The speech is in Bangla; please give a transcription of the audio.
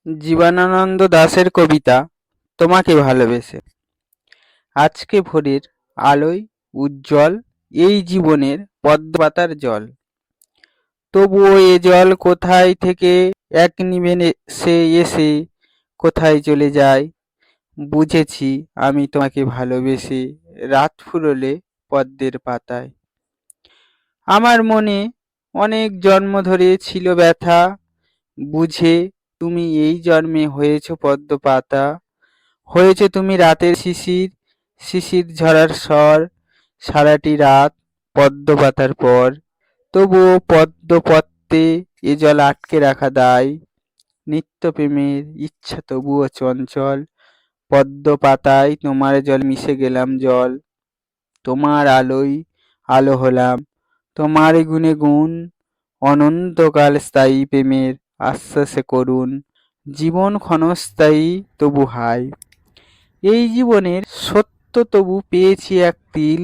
জীবনানন্দ দাশের কবিতা তোমাকে ভালোবেসে। আজকে ভোরের আলোয় উজ্জ্বল এই জীবনের পদ্মপাতার জল, তবুও এ জল কোথায় থেকে এক নিমেষে এসে কোথায় চলে যায়। বুঝেছি আমি তোমাকে ভালোবেসে, রাত ফুরোলে পদ্মের পাতায়। আমার মনে অনেক জন্ম ধরে ছিল ব্যথা, বুঝে তুমি এই জন্মে হয়েছ পদ্ম পাতা। হয়েছ তুমি রাতের শিশির, শিশির ঝরার স্বর, সারাটি রাত পদ্ম পাতার পর। তবুও পদ্ম পত্রে এ জল আটকে রাখা দায়। নিত্য প্রেমের ইচ্ছা তবুও চঞ্চল, পদ্ম পাতায় তোমার জল মিশে গেলাম জল। তোমার আলোয় আলো হলাম, তোমার গুণে গুণ, অনন্তকাল স্থায়ী প্রেমের আশ্বাসে করুণ। জীবন ক্ষণস্থায়ী তবু হায়, এই জীবনের সত্য তবু পেয়েছি এক তিল।